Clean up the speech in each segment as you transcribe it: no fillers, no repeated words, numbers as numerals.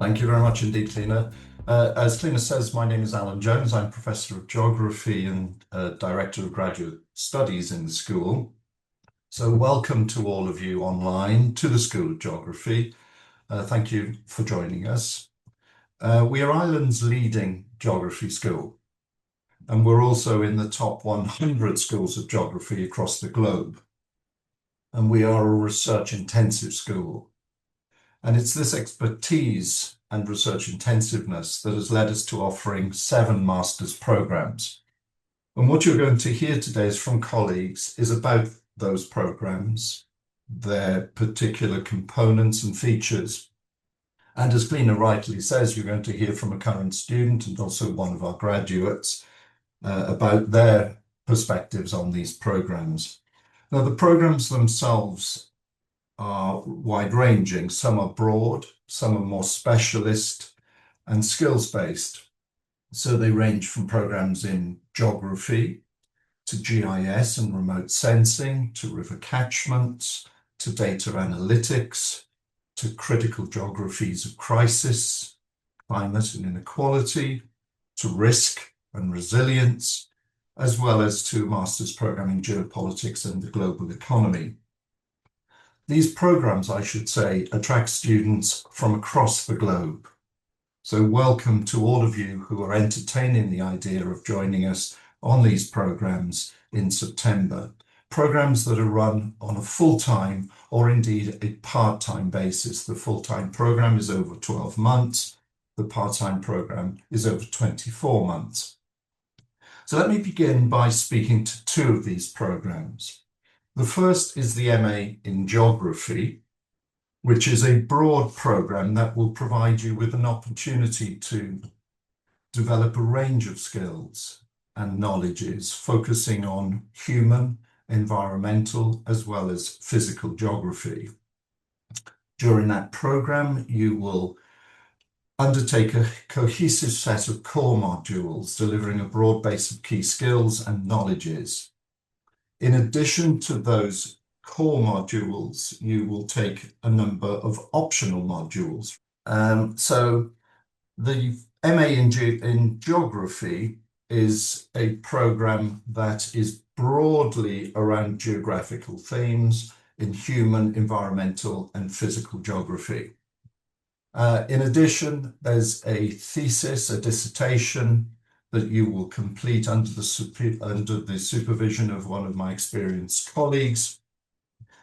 Thank you very much indeed, Tina. As Tina says, my name is Alan Jones. I'm Professor of Geography and Director of Graduate Studies in the school. So welcome to all of you online to the School of Geography. Thank you for joining us. We are Ireland's leading geography school, and we're also in the top 100 schools of geography across the globe. And we are a research-intensive school. And it's this expertise and research intensiveness that has led us to offering 7 master's programs. And what you're going to hear today is from colleagues is about those programs, their particular components and features. And as Gleena rightly says, you're going to hear from a current student and also one of our graduates about their perspectives on these programs. Now, the programs themselves are wide-ranging. Some are broad, some are more specialist and skills-based. So they range from programs in geography to GIS and remote sensing, to river catchments, to data analytics, to critical geographies of crisis, climate and inequality, to risk and resilience, as well as to master's program in geopolitics and the global economy. These programs, I should say, attract students from across the globe. So welcome to all of you who are entertaining the idea of joining us on these programs in September. Programs that are run on a full-time or indeed a part-time basis. The full-time program is over 12 months. The part-time program is over 24 months. So let me begin by speaking to 2 of these programs. The first is the MA in Geography, which is a broad program that will provide you with an opportunity to develop a range of skills and knowledges, focusing on human, environmental, as well as physical geography. During that program, you will undertake a cohesive set of core modules, delivering a broad base of key skills and knowledges. In addition to those core modules, you will take a number of optional modules. So the MA in Geography is a program that is broadly around geographical themes in human, environmental, and physical geography. In addition, there's a thesis, a dissertation, that you will complete under the supervision of one of my experienced colleagues,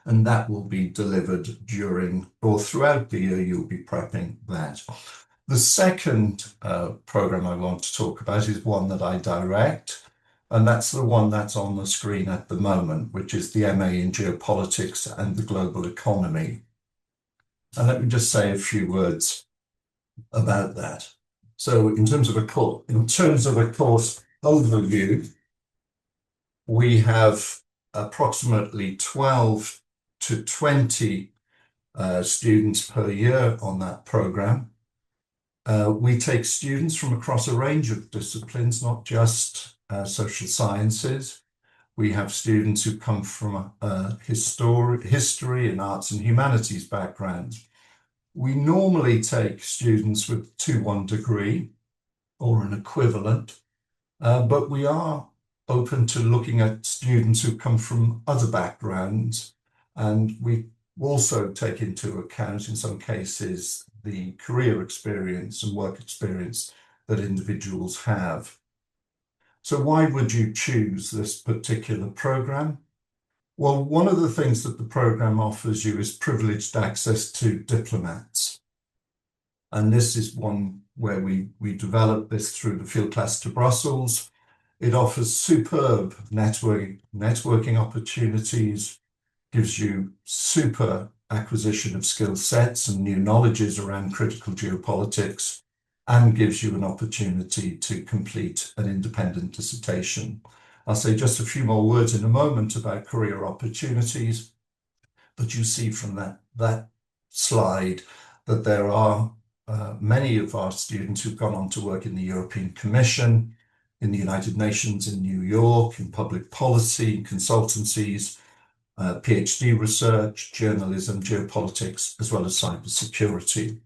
and that will be delivered during or throughout the year. You'll be prepping that. The second program I want to talk about is one that I direct, and that's the one that's on the screen at the moment, which is the MA in Geopolitics and the Global Economy. And let me just say a few words about that. So in terms of a course overview, we have approximately 12 to 20 students per year on that program. We take students from across a range of disciplines, not just social sciences. We have students who come from history and arts and humanities backgrounds. We normally take students with 2-1 degree or an equivalent, but we are open to looking at students who come from other backgrounds, and we also take into account, in some cases, the career experience and work experience that individuals have. So why would you choose this particular program? Well, one of the things that the program offers you is privileged access to diplomats. And this is one where we developed this through the field class to Brussels. It offers superb networking opportunities, gives you super acquisition of skill sets and new knowledges around critical geopolitics, and gives you an opportunity to complete an independent dissertation. I'll say just a few more words in a moment about career opportunities, but you see from that slide that there are many of our students who've gone on to work in the European Commission, in the United Nations in New York, in public policy, consultancies, PhD research, journalism, geopolitics, as well as cybersecurity.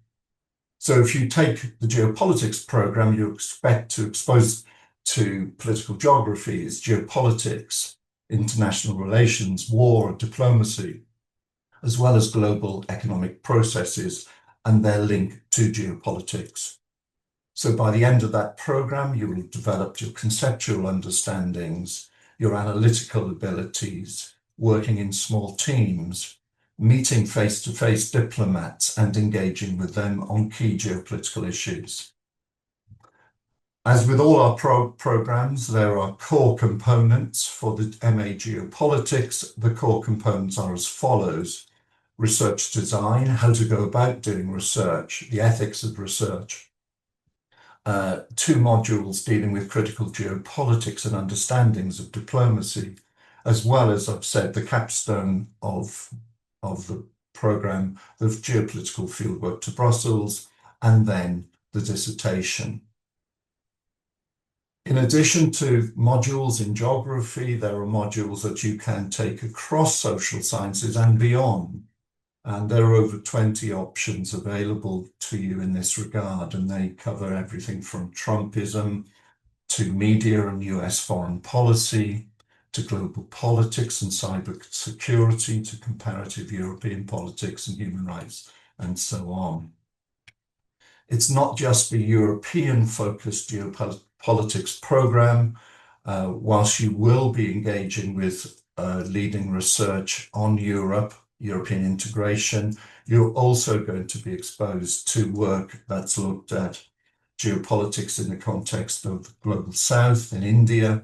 So if you take the geopolitics program, you expect to expose to political geographies, geopolitics, international relations, war, diplomacy, as well as global economic processes and their link to geopolitics. So by the end of that program, you will have developed your conceptual understandings, your analytical abilities, working in small teams, meeting face-to-face diplomats and engaging with them on key geopolitical issues. As with all our programs, there are core components for the MA Geopolitics. The core components are as follows: research design, how to go about doing research, the ethics of research. 2 modules dealing with critical geopolitics and understandings of diplomacy, as well as, I've said, the capstone of the program, the geopolitical fieldwork to Brussels, and then the dissertation. In addition to modules in geography, there are modules that you can take across social sciences and beyond. And there are over 20 options available to you in this regard, and they cover everything from Trumpism to media and US foreign policy, to global politics and cyber security, to comparative European politics and human rights, and so on. It's not just a European-focused geopolitics program. Whilst you will be engaging with leading research on European integration, you're also going to be exposed to work that's looked at geopolitics in the context of the Global South in India,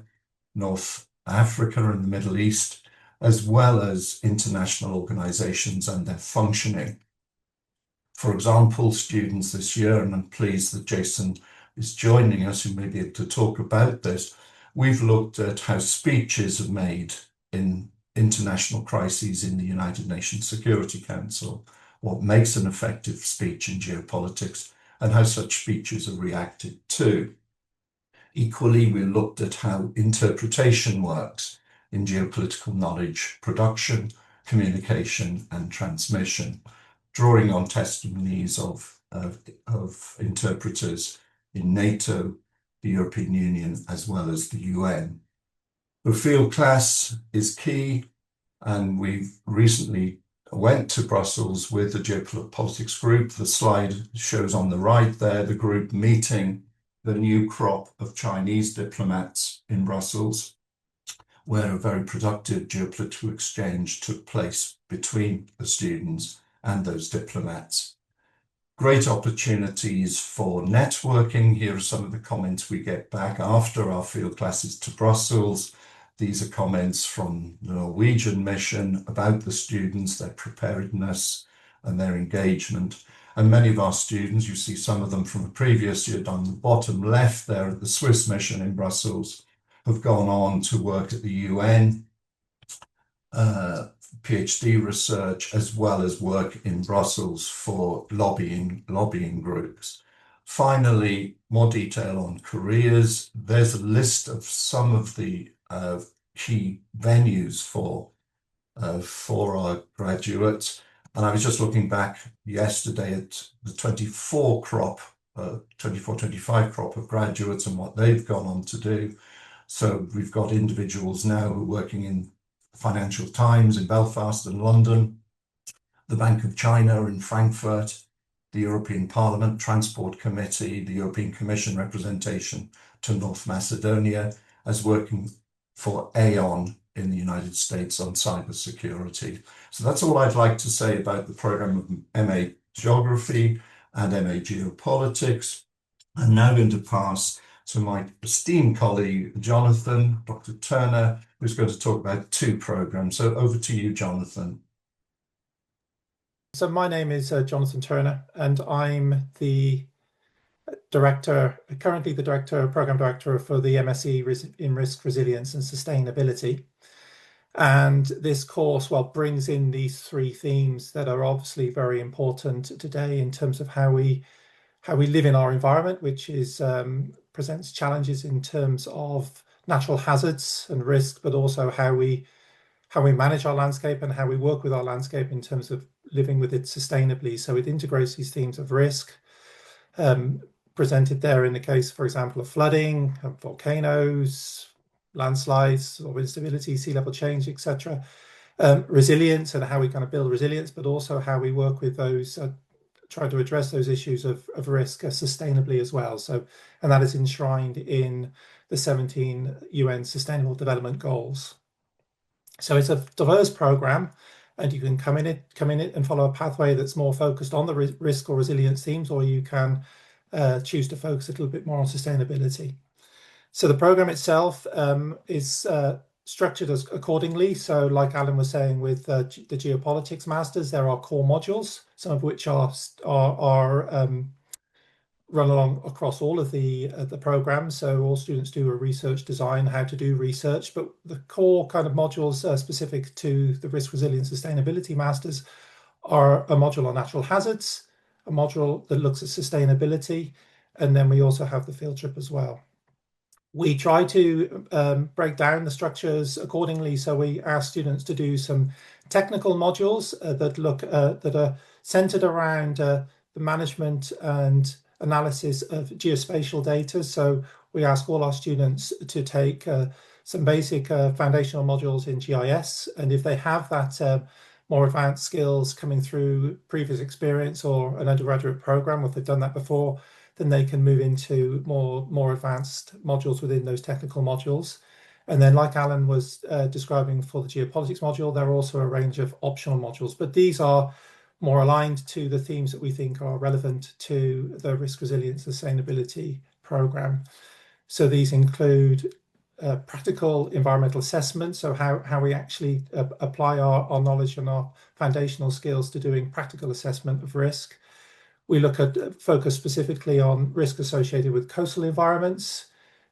North Africa and the Middle East, as well as international organizations and their functioning. For example, students this year, and I'm pleased that Jason is joining us, who may be able to talk about this, we've looked at how speeches are made in international crises in the United Nations Security Council, what makes an effective speech in geopolitics, and how such speeches are reacted to. Equally, we looked at how interpretation works in geopolitical knowledge production, communication, and transmission, drawing on testimonies of interpreters in NATO, the European Union, as well as the UN. The field class is key, and we recently went to Brussels with the geopolitics group. The slide shows on the right there the group meeting the new crop of Chinese diplomats in Brussels, where a very productive geopolitical exchange took place between the students and those diplomats. Great opportunities for networking. Here are some of the comments we get back after our field classes to Brussels. These are comments from the Norwegian mission about the students, their preparedness and their engagement. And many of our students, you see some of them from a previous year down the bottom left there at the Swiss mission in Brussels, have gone on to work at the UN, PhD research, as well as work in Brussels for lobbying groups. Finally, more detail on careers. There's a list of some of the key venues for our graduates. And I was just looking back yesterday at the 24 crop, 24-25 crop of graduates and what they've gone on to do. So we've got individuals now who are working in Financial Times in Belfast and London, the Bank of China in Frankfurt, the European Parliament Transport Committee, the European Commission representation to North Macedonia, as working for Aon in the United States on cybersecurity. So that's all I'd like to say about the program of MA Geography and MA Geopolitics. I'm now going to pass to my esteemed colleague, Jonathan, Dr. Turner, who's going to talk about 2 programs. So over to you, Jonathan. So my name is Jonathan Turner, and I'm the currently the program director for the MSc in Risk Resilience and Sustainability. And this course, brings in these 3 themes that are obviously very important today in terms of how we live in our environment, which is presents challenges in terms of natural hazards and risk, but also how we manage our landscape and how we work with our landscape in terms of living with it sustainably. So it integrates these themes of risk, presented there in the case, for example, of flooding, volcanoes, landslides, or instability, sea level change, etc. Resilience and how we kind of build resilience, but also how we work with those, try to address those issues of risk sustainably as well. So, and that is enshrined in the 17 UN Sustainable Development Goals. So it's a diverse program, and you can come in it and follow a pathway that's more focused on the risk or resilience themes, or you can choose to focus a little bit more on sustainability. So the program itself is structured as accordingly. So like Alan was saying with the geopolitics masters, there are core modules, some of which are run along across all of the programs. So all students do a research design, how to do research, but the core kind of modules specific to the risk resilience sustainability masters are a module on natural hazards, a module that looks at sustainability, and then we also have the field trip as well. We try to break down the structures accordingly. So we ask students to do some technical modules that are centered around the management and analysis of geospatial data. So we ask all our students to take some basic foundational modules in GIS, and if they have that more advanced skills coming through previous experience or an undergraduate program, or if they've done that before, then they can move into more advanced modules within those technical modules. And then, like Alan was describing for the geopolitics module, there are also a range of optional modules, but these are more aligned to the themes that we think are relevant to the risk resilience sustainability program. So these include practical environmental assessment, so how we actually apply our knowledge and our foundational skills to doing practical assessment of risk. We look at focus specifically on risk associated with coastal environments.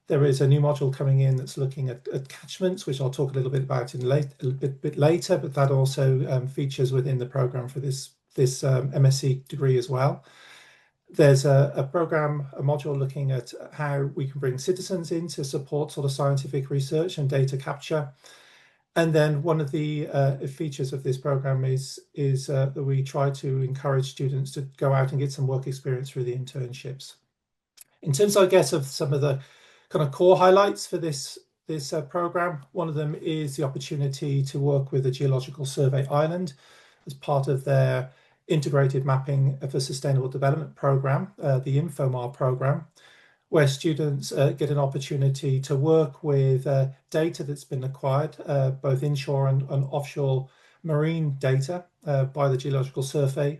There is a new module coming in that's looking at catchments, which I'll talk a little bit about a bit later, but that also features within the program for this MSc degree as well. There's a module looking at how we can bring citizens in to support sort of scientific research and data capture. And then one of the features of this program is that we try to encourage students to go out and get some work experience through the internships. In terms, I guess, of some of the kind of core highlights for this program, one of them is the opportunity to work with the Geological Survey Ireland as part of their integrated mapping of a sustainable development program, the INFOMAR program, where students get an opportunity to work with data that's been acquired, both inshore and offshore marine data by the Geological Survey,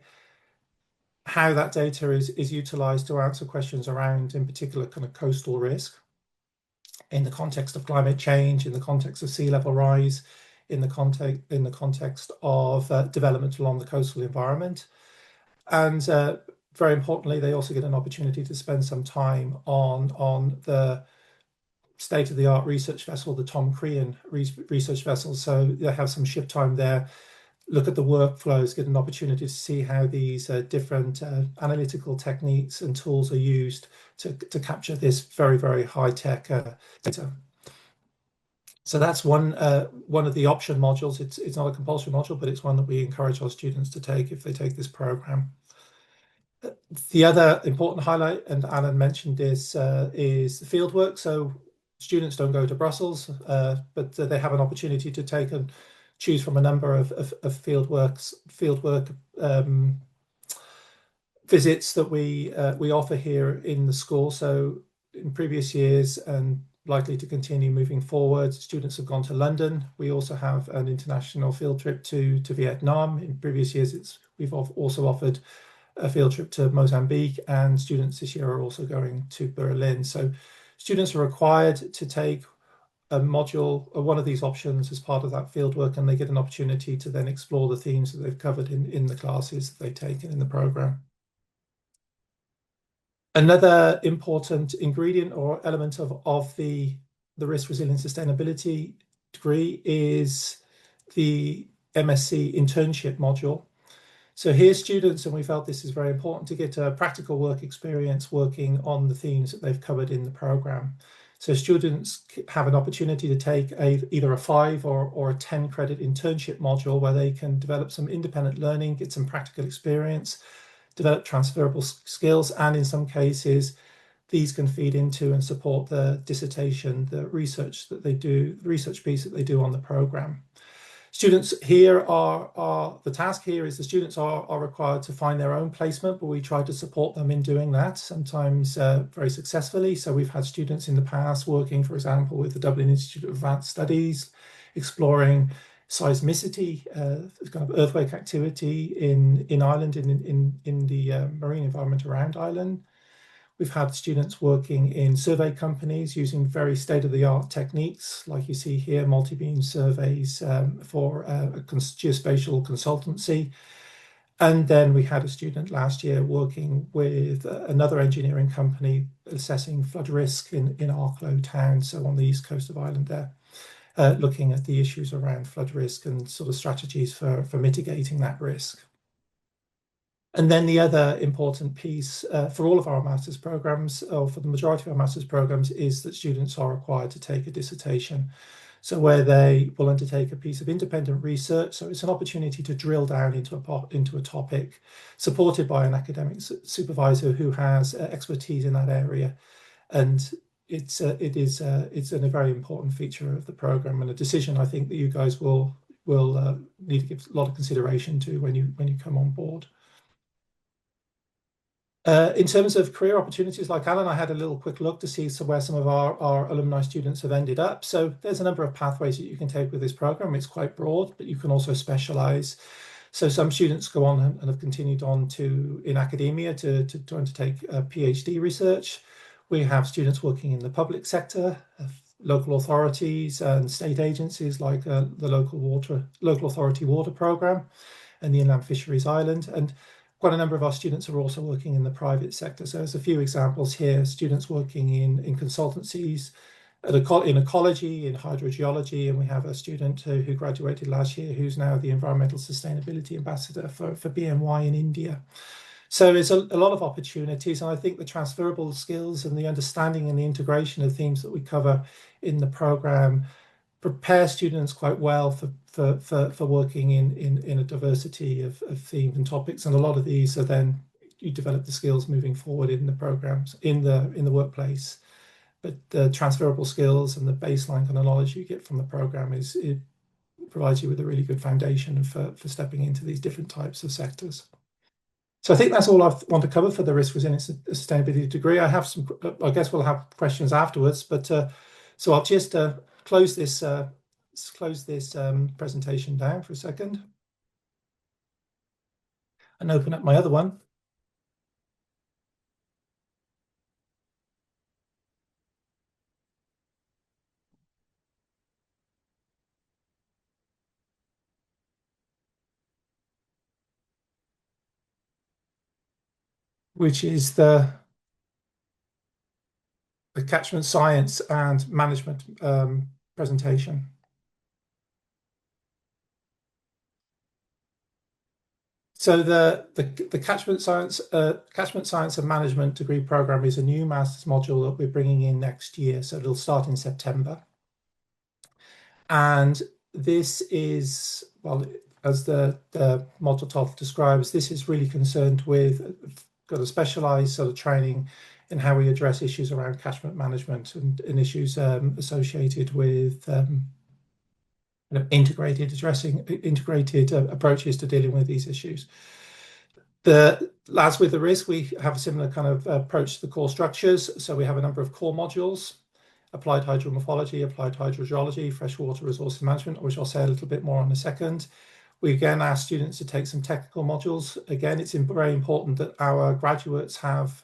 how that data is utilized to answer questions around, in particular, kind of coastal risk in the context of climate change, in the context of sea level rise, in the context of development along the coastal environment. And very importantly, they also get an opportunity to spend some time on the state-of-the-art research vessel, the Tom Crean research vessel. So they have some ship time there, look at the workflows, get an opportunity to see how these different analytical techniques and tools are used to capture this very, very high-tech data. So that's one of the option modules. It's not a compulsory module, but it's one that we encourage our students to take if they take this program. The other important highlight, and Alan mentioned this, is the fieldwork. So students don't go to Brussels, but they have an opportunity to take and choose from a number of fieldwork visits that we offer here in the school. So in previous years, and likely to continue moving forward, students have gone to London. We also have an international field trip to Vietnam. In previous years, we've also offered a field trip to Mozambique, and students this year are also going to Berlin. So students are required to take a module or one of these options as part of that fieldwork, and they get an opportunity to then explore the themes that they've covered in the classes that they've taken in the program. Another important ingredient or element of the risk resilience sustainability degree is the MSc internship module. So here students, and we felt this is very important, to get a practical work experience working on the themes that they've covered in the program. So students have an opportunity to take either a 5 or a 10 credit internship module where they can develop some independent learning, get some practical experience, develop transferable skills, and in some cases, these can feed into and support the dissertation, the research that they do, the research piece that they do on the program. Students here the task here is the students are required to find their own placement, but we try to support them in doing that, sometimes very successfully. So we've had students in the past working, for example, with the Dublin Institute of Advanced Studies, exploring seismicity, kind of earthquake activity in Ireland, in the marine environment around Ireland. We've had students working in survey companies using very state-of-the-art techniques, like you see here, multi-beam surveys for a geospatial consultancy. And then we had a student last year working with another engineering company assessing flood risk in Arklow town, so on the east coast of Ireland there, looking at the issues around flood risk and sort of strategies for mitigating that risk. And then the other important piece for all of our master's programs, or for the majority of our master's programs, is that students are required to take a dissertation. So where they will undertake a piece of independent research. So it's an opportunity to drill down into a topic, supported by an academic supervisor who has expertise in that area. And it's a very important feature of the program, and a decision I think that you guys will need to give a lot of consideration to when you come on board. In terms of career opportunities, like Alan, I had a little quick look to see where some of our alumni students have ended up. So there's a number of pathways that you can take with this program. It's quite broad, but you can also specialize. So some students go on and have continued on in academia to undertake PhD research. We have students working in the public sector, local authorities and state agencies like the local authority water program and the Inland Fisheries Island. And quite a number of our students are also working in the private sector. So there's a few examples here, students working in consultancies, in ecology, in hydrogeology, and we have a student who graduated last year who's now the Environmental Sustainability Ambassador for BNY in India. So there's a lot of opportunities, and I think the transferable skills and the understanding and the integration of themes that we cover in the program prepare students quite well for working in a diversity of themes and topics. And a lot of these are then you develop the skills moving forward in the programs, in the workplace. But the transferable skills and the baseline kind of knowledge you get from the program it provides you with a really good foundation for stepping into these different types of sectors. So I think that's all I want to cover for the risk resilience and sustainability degree. I guess we'll have questions afterwards, but so I'll just close this presentation down for a second and open up my other one. Which is the catchment science and management presentation. So the catchment science and management degree program is a new master's module that we're bringing in next year. So it'll start in September. And this is, well, as the module title describes, this is really concerned with, got a specialized sort of training in how we address issues around catchment management and issues associated with integrated approaches to dealing with these issues. As with the risk, we have a similar kind of approach to the core structures. So we have a number of core modules: applied hydromorphology, applied hydrogeology, freshwater resources management, which I'll say a little bit more on in a second. We again ask students to take some technical modules. Again, it's very important that our graduates have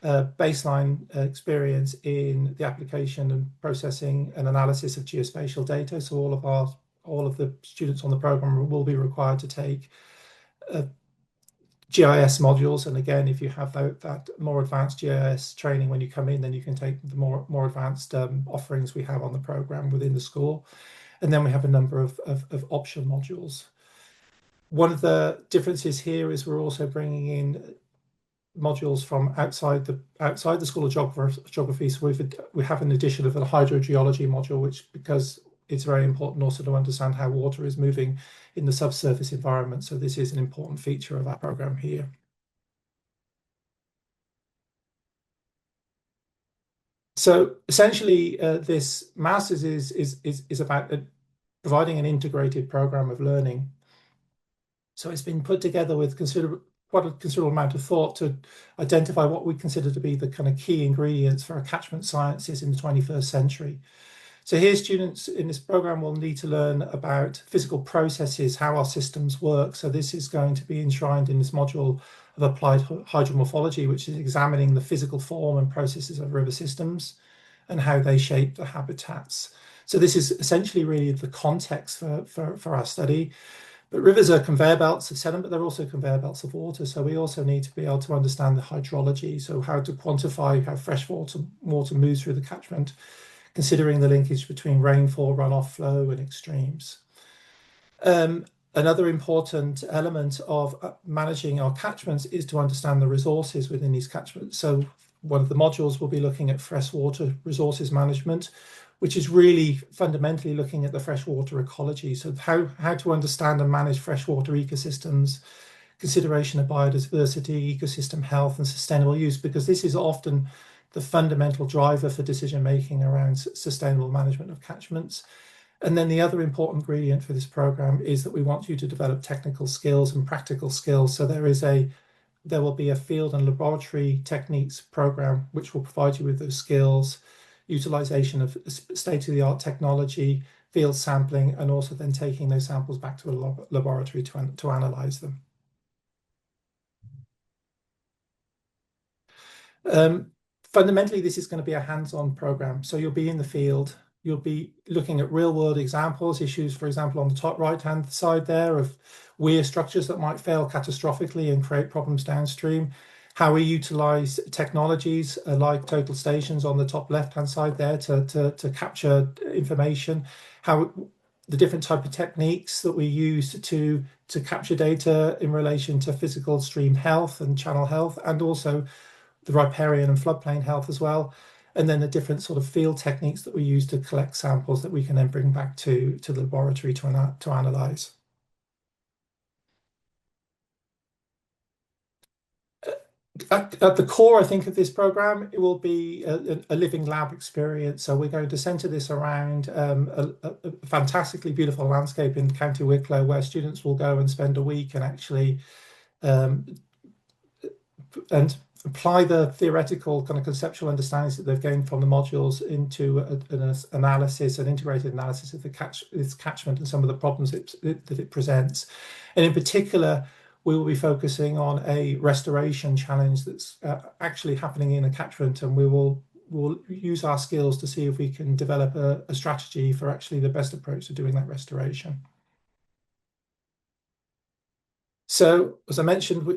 baseline experience in the application and processing and analysis of geospatial data. So all of the students on the program will be required to take GIS modules. And again, if you have that more advanced GIS training when you come in, then you can take the more advanced offerings we have on the program within the school. And then we have a number of option modules. One of the differences here is we're also bringing in modules from outside the School of Geography. So we have an addition of a hydrogeology module, which, because it's very important also to understand how water is moving in the subsurface environment. So this is an important feature of our program here. So essentially, this master's is about providing an integrated program of learning. So it's been put together with quite a considerable amount of thought to identify what we consider to be the kind of key ingredients for catchment sciences in the 21st century. So here, students in this program will need to learn about physical processes, how our systems work. So this is going to be enshrined in this module of applied hydromorphology, which is examining the physical form and processes of river systems and how they shape the habitats. So this is essentially really the context for our study. But rivers are conveyor belts of sediment, but they're also conveyor belts of water. So we also need to be able to understand the hydrology, so how to quantify how fresh water moves through the catchment, considering the linkage between rainfall, runoff flow, and extremes. Another important element of managing our catchments is to understand the resources within these catchments. So one of the modules will be looking at freshwater resources management, which is really fundamentally looking at the freshwater ecology. So how to understand and manage freshwater ecosystems, consideration of biodiversity, ecosystem health, and sustainable use, because this is often the fundamental driver for decision making around sustainable management of catchments. And then the other important ingredient for this program is that we want you to develop technical skills and practical skills. So there will be a field and laboratory techniques program which will provide you with those skills, utilization of state-of-the-art technology, field sampling, and also then taking those samples back to a laboratory to analyze them. Fundamentally, this is going to be a hands-on program. So you'll be in the field, you'll be looking at real-world examples, issues, for example, on the top right-hand side there of weir structures that might fail catastrophically and create problems downstream. How we utilize technologies like total stations on the top left-hand side there to capture information. How the different type of techniques that we use to capture data in relation to physical stream health and channel health, and also the riparian and floodplain health as well, and then the different sort of field techniques that we use to collect samples that we can then bring back to the laboratory to analyze. At the core, I think, of this program, it will be a living lab experience. So we're going to center this around a fantastically beautiful landscape in County Wicklow, where students will go and spend a week and actually and apply the theoretical kind of conceptual understandings that they've gained from the modules into an analysis, an integrated analysis of its catchment and some of the problems that it presents. And in particular, we will be focusing on a restoration challenge that's actually happening in a catchment, and we'll use our skills to see if we can develop a strategy for actually the best approach to doing that restoration. So, as I mentioned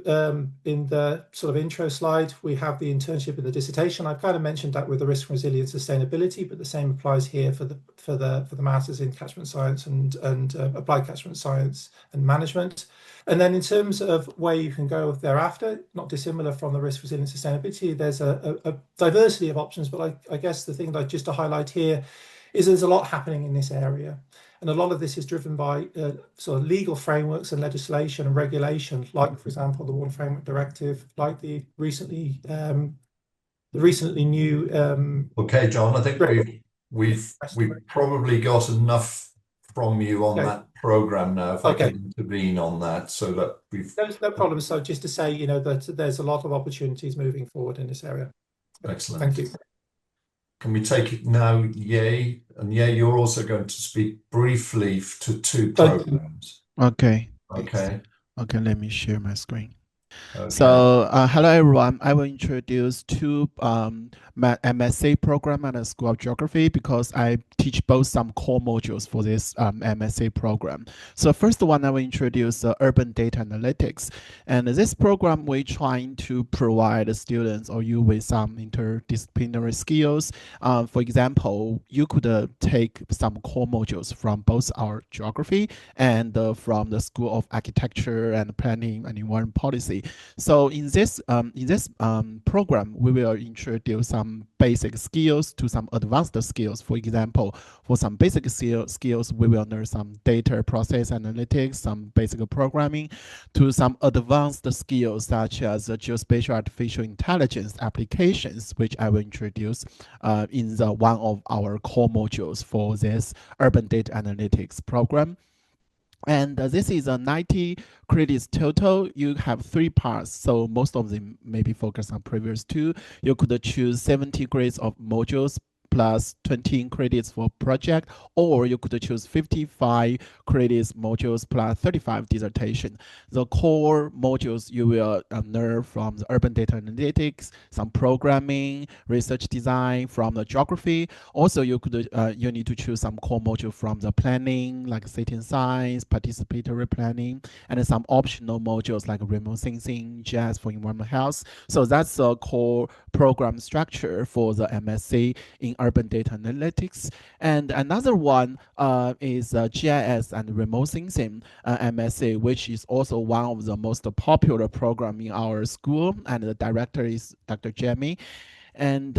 in the sort of intro slide, we have the internship and the dissertation. I've kind of mentioned that with the risk, resilience, sustainability, but the same applies here for the masters in catchment science and applied catchment science and management. And then in terms of where you can go thereafter, not dissimilar from the risk, resilience, sustainability, there's a diversity of options. But I guess the thing that just to highlight here is there's a lot happening in this area. And a lot of this is driven by sort of legal frameworks and legislation and regulation, like, for example, the Water Framework Directive, like the recently new. Okay, John, I think we've probably got enough from you on that program now, if I can intervene on that, so that we've. No problem. So just to say, that there's a lot of opportunities moving forward in this area. Excellent. Thank you. Can we take it now, Ye? And Ye, you're also going to speak briefly to two programs. Okay. Okay. Okay, let me share my screen. Okay. So, hello everyone. I will introduce two MSc program at the School of Geography because I teach both some core modules for this MSc program. So first one, I will introduce urban data analytics. And this program, we're trying to provide students or you with some interdisciplinary skills. For example, you could take some core modules from both our geography and from the School of Architecture and Planning and Environment Policy. geography. So in this program, we will introduce some basic skills to some advanced skills. For example, for some basic skills, we will learn some data process analytics, some basic programming, to some advanced skills such as geospatial artificial intelligence applications, which I will introduce in the one of our core modules for this urban data analytics program. And this is a 90 credits total. You have 3 parts, so most of them maybe focus on previous two. You could choose 70 credits of modules plus 20 credits for project, or you could choose 55 credits modules plus 35 dissertation. The core modules you will learn from the urban data analytics, some programming, research design, from the geography. Also, you need to choose some core module from the planning, like citizen science, participatory planning, and some optional modules like remote sensing, GIS for environmental health. So that's the core program structure for the MSc in urban data analytics. And another one is GIS and remote sensing MSc, which is also one of the most popular program in our school, and the director is Dr. Jamie. And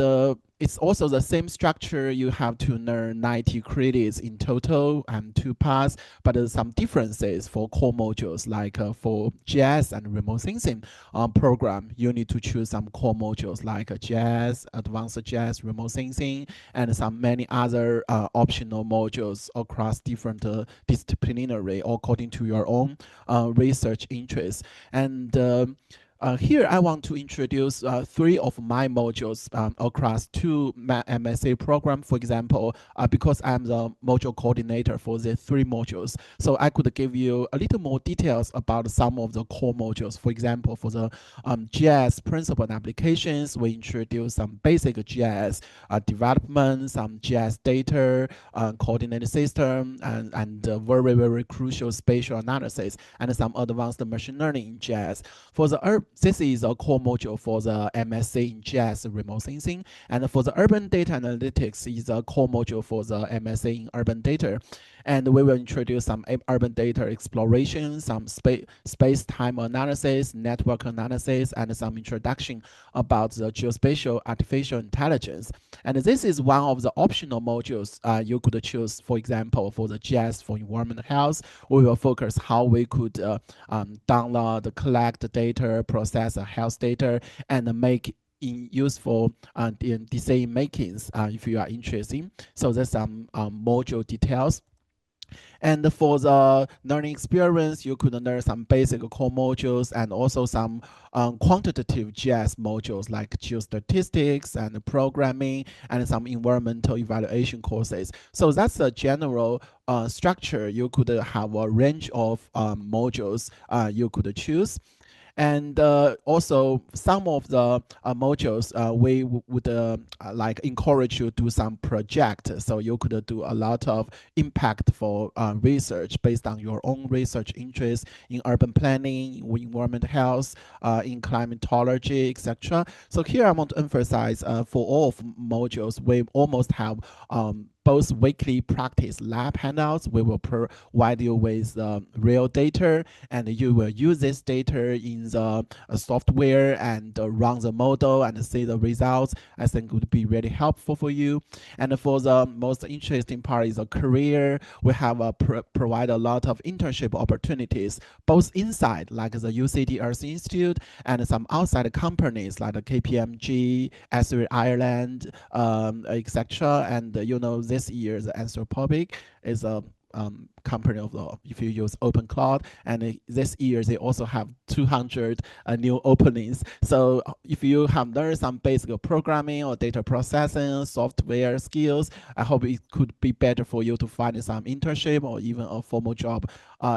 it's also the same structure. You have to learn 90 credits in total and 2 parts, but there's some differences for core modules, like for GIS and remote sensing program, you need to choose some core modules like GIS, advanced GIS, remote sensing, and some many other optional modules across different disciplinary according to your own research interests. And here I want to introduce 3 of my modules across 2 MSA program. For example, because I'm the module coordinator for the 3 modules, so I could give you a little more details about some of the core modules. For example, for the GIS principle and applications, we introduce some basic GIS development, some GIS data coordinated system, and very, very crucial spatial analysis, and some advanced machine learning in GIS. For the this is a core module for the MSc in GIS remote sensing, and for the urban data analytics is a core module for the MSc in urban data. And we will introduce some urban data exploration, some space-time analysis, network analysis, and some introduction about the geospatial artificial intelligence. And this is one of the optional modules you could choose. For example, for the GIS for environmental health, we will focus how we could download, collect data, process health data, and make in useful decision makings if you are interested. So there's some module details. And for the learning experience, you could learn some basic core modules and also some quantitative GIS modules like geostatistics and programming and some environmental evaluation courses. So that's a general structure. You could have a range of modules you could choose. And also some of the modules we would like encourage you to do some project, so you could do a lot of impactful research based on your own research interests in urban planning, in environmental health, in climatology, etc. So here I want to emphasize for all of modules we almost have both weekly practice lab handouts. We will provide you with real data, and you will use this data in the software and run the model and see the results. I think would be really helpful for you. And for the most interesting part is a career. We have provide a lot of internship opportunities, both inside like the UCD Earth Institute and some outside companies like the KPMG, Esri Ireland, etc. And this year the Anthropic is a company of the, if you use open cloud, and this year they also have 200 new openings. So if you have learned some basic programming or data processing software skills, I hope it could be better for you to find some internship or even a formal job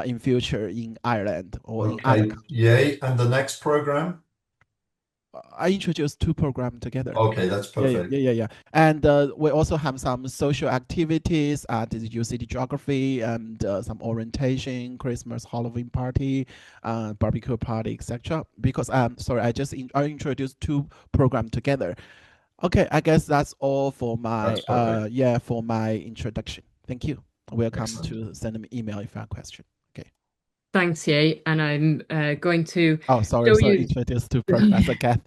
in future in Ireland or in other countries. Yay. And the next program? I introduced 2 programs together. Okay, that's perfect. Yeah. And we also have some social activities at the UCD Geography and some orientation, Christmas, Halloween party, barbecue party, etc. Because sorry, I introduced 2 programs together. Okay, I guess that's all for my for my introduction. Thank you. Welcome Excellent. to send me email if you have a question. Okay. Thanks, Ye, and I'm going to Oh, sorry, show so you. introduce to Professor Kath.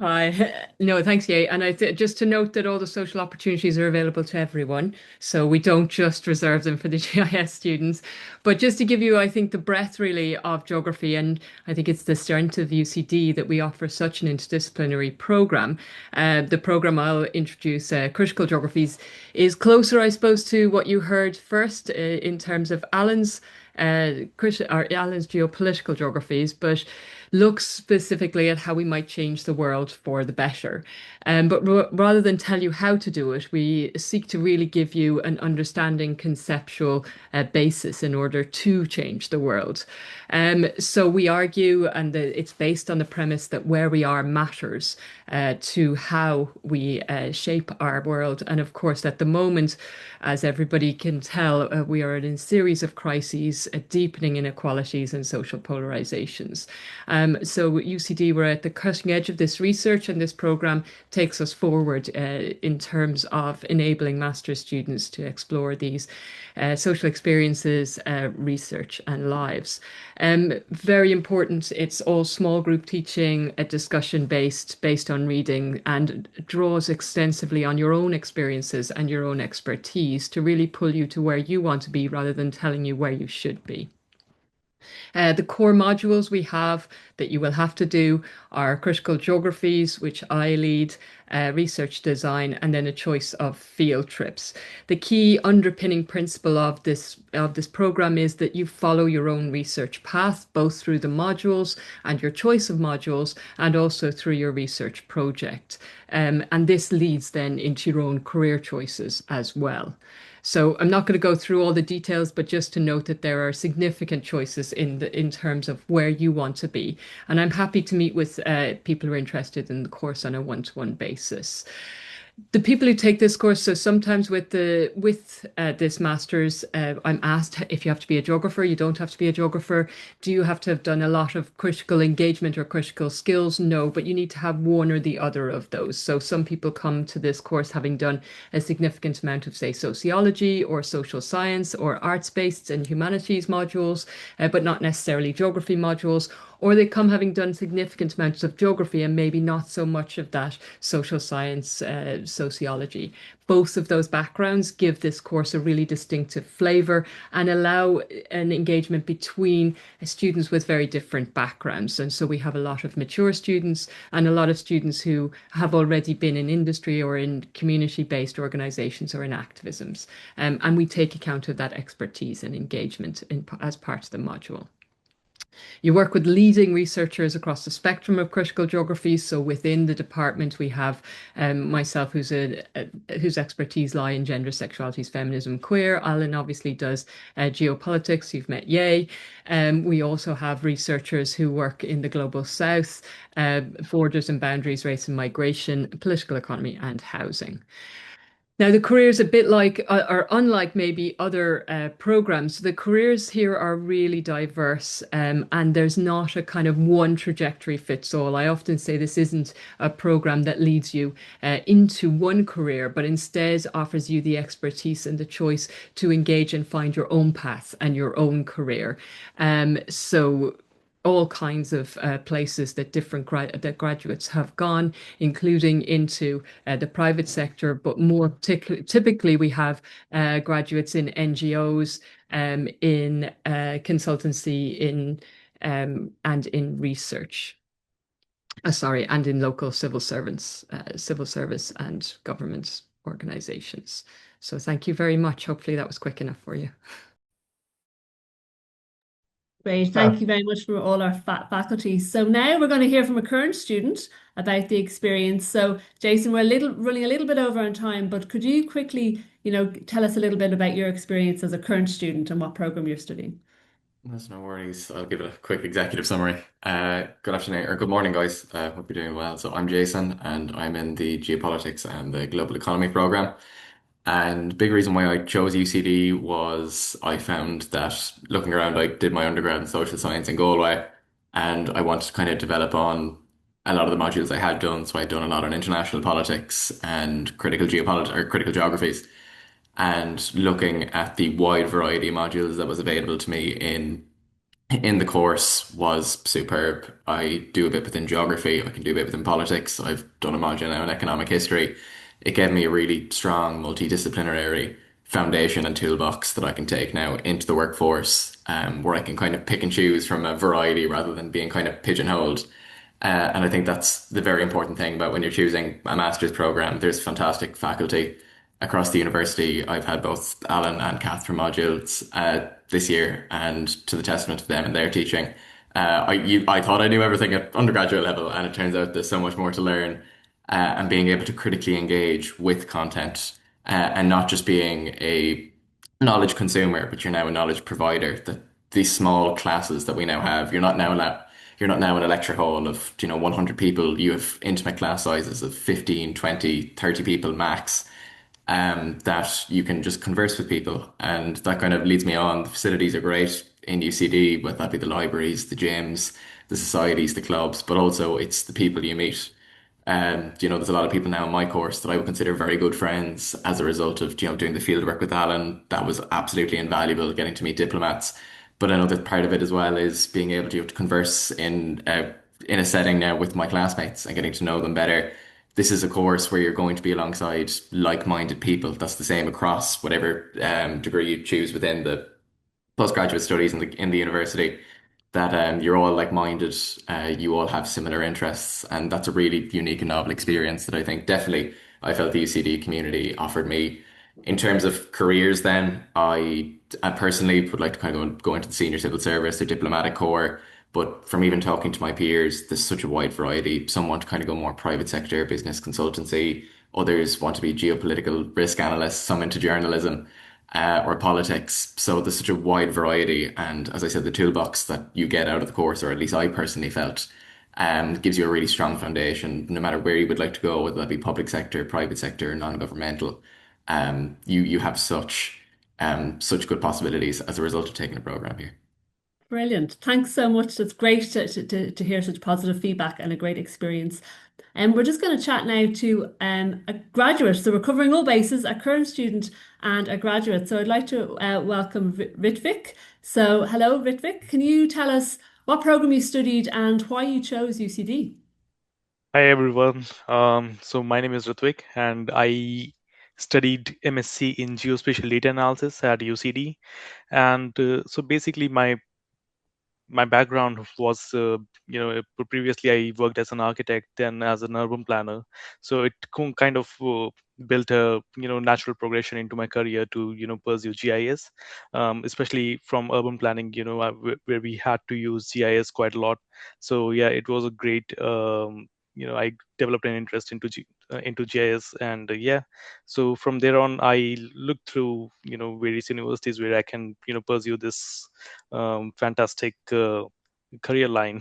Hi. No, thanks, Ye. And just to note that all the social opportunities are available to everyone. So we don't just reserve them for the GIS students. But just to give you, I think, the breadth really of geography, and I think it's the strength of UCD that we offer such an interdisciplinary program. The program I'll introduce, Critical Geographies, is closer, I suppose, to what you heard first in terms of Alan's geopolitical geographies, but looks specifically at how we might change the world for the better. But rather than tell you how to do it, we seek to really give you an understanding conceptual basis in order to change the world. So we argue, and it's based on the premise that where we are matters to how we shape our world. And of course, at the moment, as everybody can tell, we are in a series of crises, deepening inequalities and social polarizations. So UCD, we're at the cutting edge of this research, and this program takes us forward in terms of enabling master's students to explore these social experiences, research, and lives. Very important. It's all small group teaching, a discussion based on reading, and draws extensively on your own experiences and your own expertise to really pull you to where you want to be rather than telling you where you should be. The core modules we have that you will have to do are critical geographies, which I lead, research design, and then a choice of field trips. The key underpinning principle of this program is that you follow your own research path, both through the modules and your choice of modules, and also through your research project. And this leads then into your own career choices as well. So I'm not going to go through all the details, but just to note that there are significant choices in terms of where you want to be. And I'm happy to meet with people who are interested in the course on a one-to-one basis. The people who take this course, so sometimes with this master's, I'm asked if you have to be a geographer. You don't have to be a geographer. Do you have to have done a lot of critical engagement or critical skills? No, but you need to have one or the other of those. So some people come to this course having done a significant amount of, say, sociology or social science or arts-based and humanities modules, but not necessarily geography modules, or they come having done significant amounts of geography and maybe not so much of that social science, sociology. Both of those backgrounds give this course a really distinctive flavour and allow an engagement between students with very different backgrounds. And so we have a lot of mature students and a lot of students who have already been in industry or in community-based organisations or in activisms. And we take account of that expertise and engagement as part of the module. You work with leading researchers across the spectrum of critical geography. So within the department, we have myself, whose expertise lie in gender, sexualities, feminism, queer. Alan obviously does geopolitics. You've met Ye. We also have researchers who work in the global south, borders and boundaries, race and migration, political economy, and housing. Now, the careers a bit like, or unlike maybe other programs, the careers here are really diverse, and there's not a kind of one trajectory fits all. I often say this isn't a program that leads you into one career, but instead offers you the expertise and the choice to engage and find your own path and your own career. So all kinds of places that that graduates have gone, including into the private sector, but more typically we have graduates in NGOs, in consultancy, in and in research. Sorry, and in local civil servants, civil service and government organizations. So thank you very much. Hopefully that was quick enough for you. Great, thank you very much for all our faculty. So now we're going to hear from a current student about the experience. So Jason, we're running a little bit over on time, but could you quickly, tell us a little bit about your experience as a current student and what program you're studying? That's no worries. I'll give it a quick executive summary. Good afternoon or good morning, guys. Hope you're doing well. So I'm Jason, and I'm in the geopolitics and the global economy program. And big reason why I chose UCD was I found that looking around, I did my undergrad in social science in Galway, and I wanted to kind of develop on a lot of the modules I had done. So I'd done a lot on international politics and critical geopolitics or critical geographies, and looking at the wide variety of modules that was available to me in in the course was superb. I do a bit within geography, I can do a bit within politics, I've done a module now in economic history. It gave me a really strong multidisciplinary foundation and toolbox that I can take now into the workforce, where I can kind of pick and choose from a variety rather than being kind of pigeonholed. And I think that's the very important thing about when you're choosing a master's program. There's fantastic faculty across the university. I've had both Alan and Kath for modules this year, and to the testament of them and their teaching, I thought I knew everything at undergraduate level, and it turns out there's so much more to learn. And being able to critically engage with content, and not just being a knowledge consumer, but you're now a knowledge provider. That these small classes that we now have, you're not now in a lecture hall of 100 people. You have intimate class sizes of 15, 20, 30 people max, that you can just converse with people. And that kind of leads me on. The facilities are great in UCD, whether that be the libraries, the gyms, the societies, the clubs, but also it's the people you meet. There's a lot of people now in my course that I would consider very good friends as a result of, doing the field work with Alan. That was absolutely invaluable, getting to meet diplomats. But another part of it as well is being able to converse in a setting now with my classmates and getting to know them better. This is a course where you're going to be alongside like-minded people. That's the same across whatever degree you choose within the postgraduate studies in the university, that you're all like-minded, you all have similar interests, and that's a really unique and novel experience that I think definitely I felt the UCD community offered me. In terms of careers, then I personally would like to kind of go into the senior civil service or diplomatic corps. But from even talking to my peers, there's such a wide variety. Some want to kind of go more private sector, business consultancy. Others want to be geopolitical risk analysts, some into journalism or politics. So there's such a wide variety. And as I said, the toolbox that you get out of the course, or at least I personally felt, gives you a really strong foundation, no matter where you would like to go, whether that be public sector, private sector, non-governmental. You have such good possibilities as a result of taking a program here. Brilliant. Thanks so much. It's great to hear such positive feedback and a great experience. And we're just going to chat now to a graduate. So we're covering all bases, a current student and a graduate. So I'd like to welcome Ritvik. So hello, Ritvik. Can you tell us what program you studied and why you chose UCD? Hi everyone. So my name is Ritvik, and I studied MSc in Geospatial Data Analysis at UCD. And so basically, my background was, previously I worked as an architect, then as an urban planner. So it kind of built a, natural progression into my career to, pursue GIS, especially from urban planning, where we had to use GIS quite a lot. So yeah, it was a great, I developed an interest into GIS, and yeah, so from there on, I looked through, various universities where I can, pursue this fantastic career line.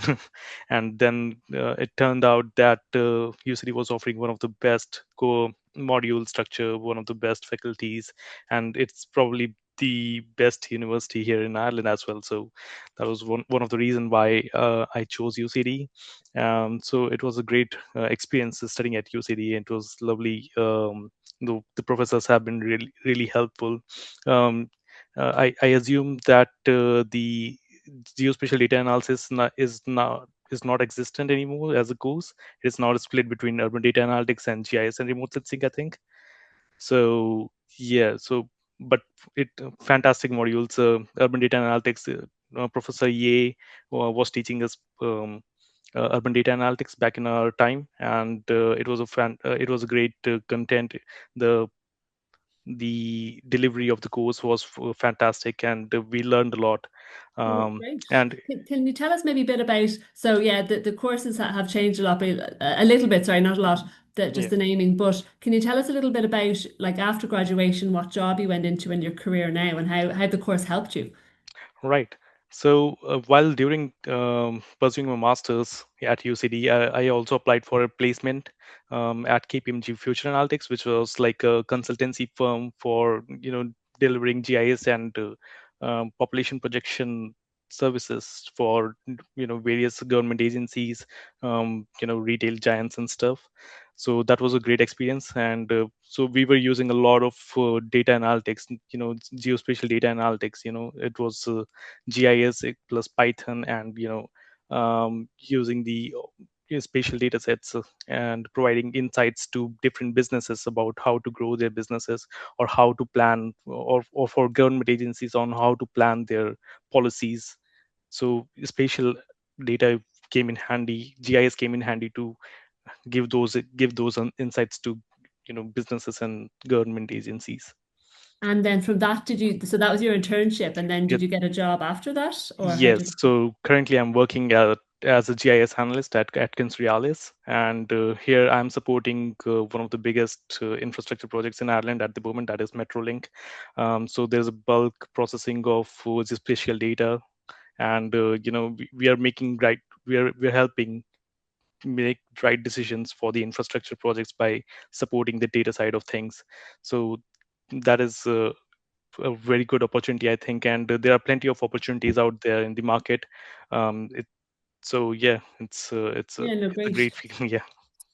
And then it turned out that UCD was offering one of the best core module structure, one of the best faculties, and it's probably the best university here in Ireland as well. So that was one of the reasons why I chose UCD. So it was a great experience studying at UCD. It was lovely. The professors have been really helpful. I assume that the geospatial data analysis is not existent anymore as a course. It is now split between urban data analytics and GIS and remote sensing, I think. So yeah, but it fantastic modules. Urban data analytics. Professor Ye was teaching us urban data analytics back in our time, and it was a great content. The delivery of the course was fantastic, and we learned a lot. Great. And Can you tell us maybe a bit about, so yeah, the courses have changed a lot, a little bit, sorry, not a lot, just the naming, but can you tell us a little bit about, like, after graduation, what job you went into in your career now, and how the course helped you? Right. So while during pursuing my master's at UCD, I also applied for a placement at KPMG Future Analytics, which was like a consultancy firm for delivering GIS and population projection services for various government agencies, retail giants and stuff. So that was a great experience. And so we were using a lot of data analytics, geospatial data analytics. It was GIS plus Python, and using the spatial data sets and providing insights to different businesses about how to grow their businesses, or how to plan, or for government agencies on how to plan their policies. So spatial data came in handy, GIS came in handy to give those insights to businesses and government agencies. And then from that, so that was your internship, and then Yeah. did you get a job after that, or how Yes. did? So currently I'm working as a GIS analyst at Atkins Realis, and here I'm supporting one of the biggest infrastructure projects in Ireland at the moment, that is Metrolink. So there's a bulk processing of the spatial data, and we are making we're helping make right decisions for the infrastructure projects by supporting the data side of things. So that is a very good opportunity, I think, and there are plenty of opportunities out there in the market. So yeah, it's Yeah, no, a great. great feeling. Yeah.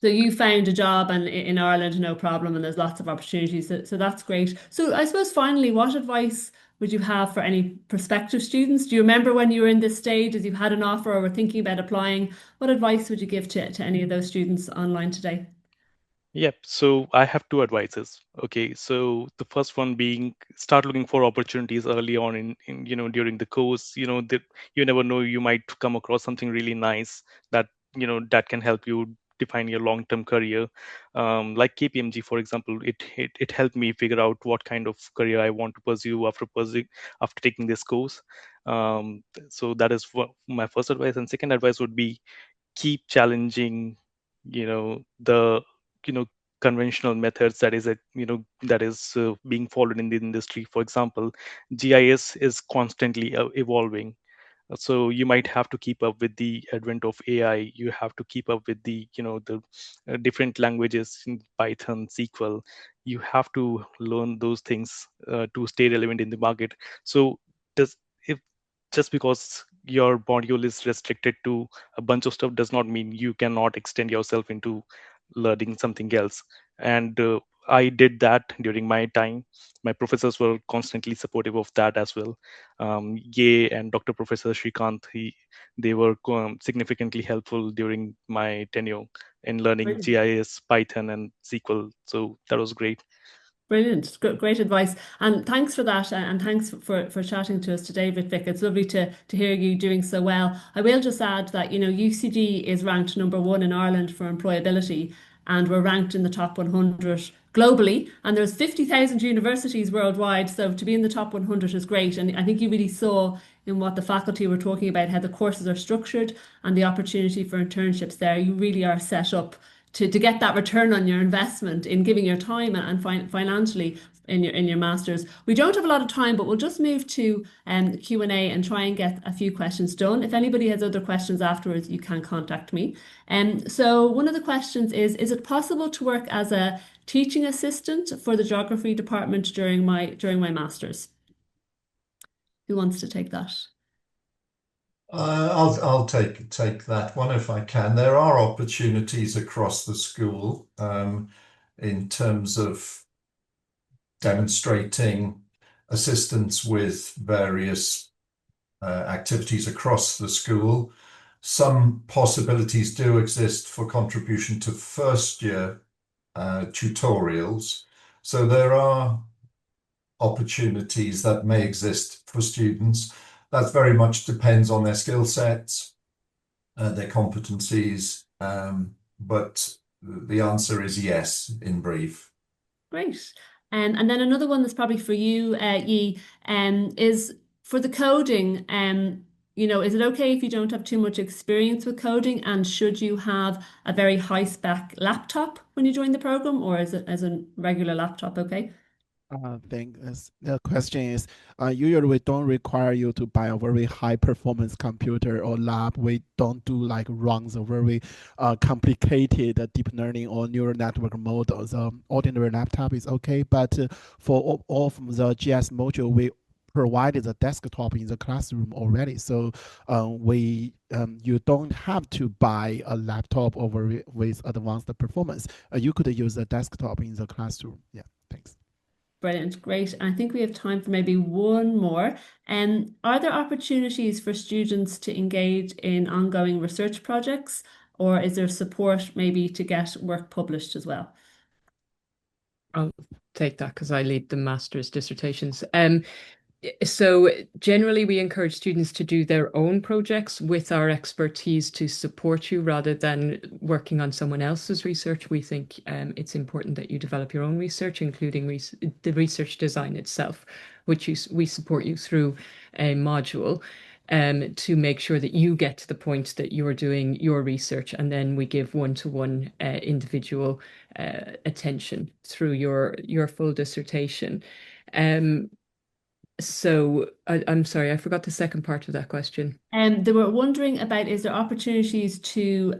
So you found a job and in Ireland, no problem, and there's lots of opportunities. So that's great. So I suppose finally, what advice would you have for any prospective students? Do you remember when you were in this stage, as you've had an offer or were thinking about applying? What advice would you give to any of those students online today? Yep. So I have two advices. Okay. So the first one being, start looking for opportunities early on in during the course. That you never know, you might come across something really nice that that can help you define your long-term career. Like KPMG, for example, it helped me figure out what kind of career I want to pursue after taking this course. So that is my first advice. And second advice would be, keep challenging the you know conventional methods that is being followed in the industry. For example, GIS is constantly evolving, so you might have to keep up with the advent of AI. You have to keep up with the different languages in Python, SQL. You have to learn those things to stay relevant in the market. So does if just because your module is restricted to a bunch of stuff does not mean you cannot extend yourself into learning something else. And I did that during my time. My professors were constantly supportive of that as well. Ye and Dr. Professor Shrikant, they were significantly helpful during my tenure in learning Brilliant. GIS, Python, and SQL. So that was great. Brilliant. Great advice. And thanks for that. And thanks for chatting to us today, Vic. It's lovely to hear you doing so well. I will just add that, UCD is ranked #1 in Ireland for employability, and we're ranked in the top 100 globally. And there's 50,000 universities worldwide. So to be in the top 100 is great. And I think you really saw in what the faculty were talking about, how the courses are structured and the opportunity for internships there. You really are set up to get that return on your investment in giving your time and financially in your masters. We don't have a lot of time, but we'll just move to Q&A and try and get a few questions done. If anybody has other questions afterwards, you can contact me. So one of the questions is it possible to work as a teaching assistant for the geography department during my masters? Who wants to take that? I'll take that one if I can. There are opportunities across the school in terms of demonstrating assistance with various activities across the school. Some possibilities do exist for contribution to first year tutorials. So there are opportunities that may exist for students. That very much depends on their skill sets, their competencies, but the answer is yes, in brief. Great. And then another one that's probably for you, Yi, is for the coding. Is it okay if you don't have too much experience with coding? And should you have a very high spec laptop when you join the program, or is it as a regular laptop okay? I think the question is, usually we don't require you to buy a very high performance computer or lab. We don't do like runs of very complicated deep learning or neural network models. Ordinary laptop is okay, but for all of the GS module, we provided the desktop in the classroom already. So you don't have to buy a laptop with advanced performance. You could use a desktop in the classroom. Yeah, thanks. Brilliant, great. And I think we have time for maybe one more. Are there opportunities for students to engage in ongoing research projects, or is there support maybe to get work published as well? I'll take that because I lead the master's dissertations. So generally we encourage students to do their own projects with our expertise to support you rather than working on someone else's research. We think it's important that you develop your own research, including the research design itself, which we support you through a module to make sure that you get to the point that you're doing your research, and then we give one-to-one individual attention through your full dissertation. So I'm sorry, I forgot the second part of that question. They were wondering about, is there opportunities to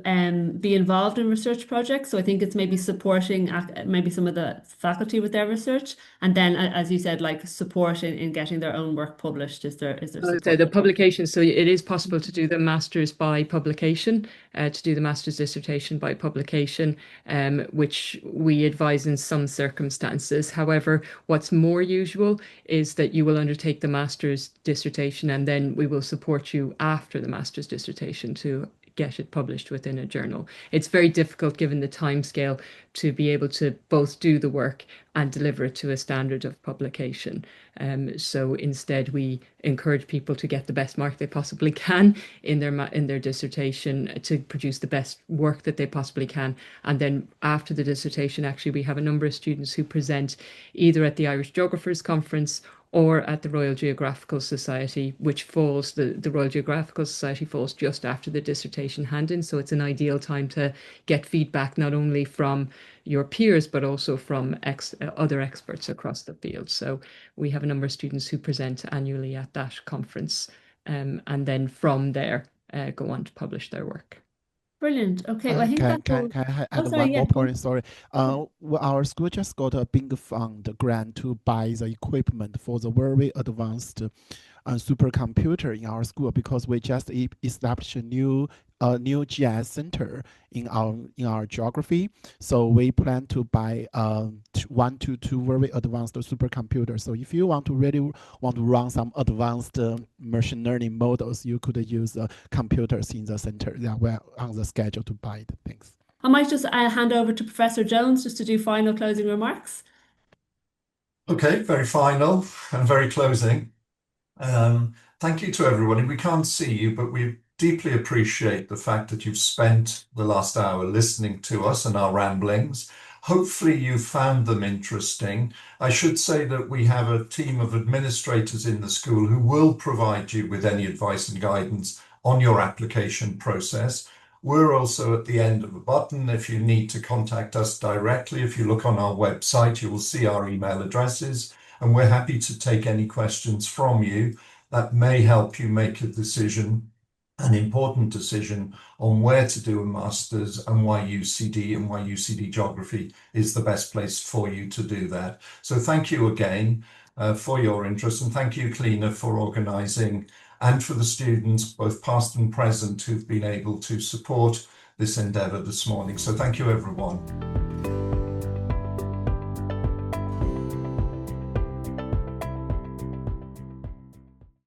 be involved in research projects? So I think it's maybe supporting maybe some of the faculty with their research, and then, as you said, like support in getting their own work published. Is there support? So the publication, so it is possible to do the master's by publication, to do the master's dissertation by publication, which we advise in some circumstances. However, what's more usual is that you will undertake the master's dissertation and then we will support you after the master's dissertation to get it published within a journal. It's very difficult given the timescale to be able to both do the work and deliver it to a standard of publication. So instead, we encourage people to get the best mark they possibly can in their dissertation to produce the best work that they possibly can. And then after the dissertation, actually, we have a number of students who present either at the Irish Geographers Conference or at the Royal Geographical Society, which falls, the Royal Geographical Society falls just after the dissertation hand-in. So it's an ideal time to get feedback not only from your peers, but also from other experts across the field. So we have a number of students who present annually at that conference, and then from there go on to publish their work. Brilliant. Okay, well, I think Can I add one more point? Sorry. Well, our school just got a big fund grant to buy the equipment for the very advanced supercomputer in our school, because we just established a new GIS center in our geography. So we plan to buy 1 to 2 very advanced supercomputers. So if you really want to run some advanced machine learning models, you could use computers in the center. Yeah, we're on the schedule to buy it. Thanks. I might just hand over to Professor Jones just to do final closing remarks. Okay, very final and very closing. Thank you to everyone. We can't see you, but we deeply appreciate the fact that you've spent the last hour listening to us and our ramblings. Hopefully you found them interesting. I should say that we have a team of administrators in the school who will provide you with any advice and guidance on your application process. We're also at the end of a button if you need to contact us directly. If you look on our website, you will see our email addresses, and we're happy to take any questions from you that may help you make a decision, an important decision on where to do a master's and why UCD and why UCD Geography is the best place for you to do that. So thank you again for your interest, and thank you, Kleena, for organising, and for the students, both past and present, who've been able to support this endeavour this morning. So thank you, everyone.